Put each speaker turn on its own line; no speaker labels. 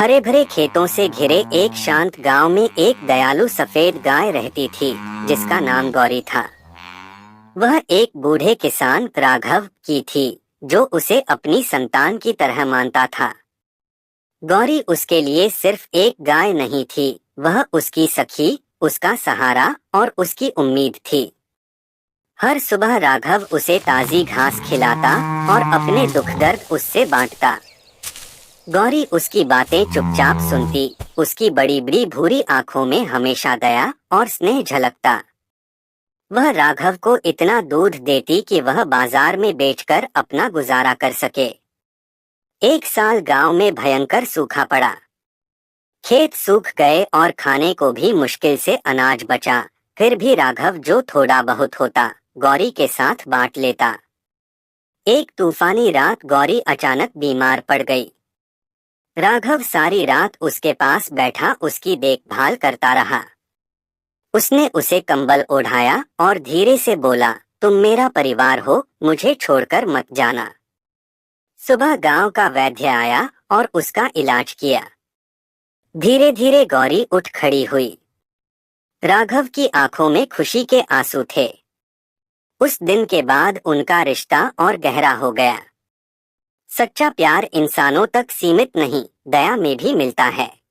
हरे भरे खेतों से घिरे एक शांत गांव में एक दयालु सफेद गाय रहती थी, जिसका नाम गौरी था। वह एक बूढ़े किसान राघव की थी, जो उसे अपनी संतान की तरह मानता था। गौरी उसके लिए सिर्फ एक गाय नहीं थी, वह उसकी सखी, उसका सहारा और उसकी उम्मीद थी। हर सुबह राघव उसे ताजी घास खिलाता और अपने दुख दर्द उससे बांटता। गौरी उसकी बातें चुपचाप सुनती, उसकी बड़ी बड़ी भूरी आंखों में हमेशा दया और स्नेह झलकता। वह राघव को इतना दूध देती कि वह बाजार में बेचकर अपना गुजारा कर सके। एक साल गांव में भयंकर सूखा पड़ा। खेत सूख गए और खाने को भी मुश्किल से अनाज बचा। फिर भी राघव जो थोड़ा बहुत होता, गौरी के साथ बांट लेता। एक तूफानी रात गौरी अचानक बीमार पड़ गई। राघव सारी रात उसके पास बैठा उसकी देखभाल करता रहा। उसने उसे कंबल ओढ़ाया और धीरे से बोला, तुम मेरा परिवार हो, मुझे छोड़कर मत जाना। सुबह गांव का वैद्य आया और उसका इलाज किया। धीरे धीरे गौरी उठ खड़ी हुई। राघव की आंखों में खुशी के आंसू थे। उस दिन के बाद उनका रिश्ता और गहरा हो गया। सच्चा प्यार इंसानों तक सीमित नहीं, दया में भी मिलता है।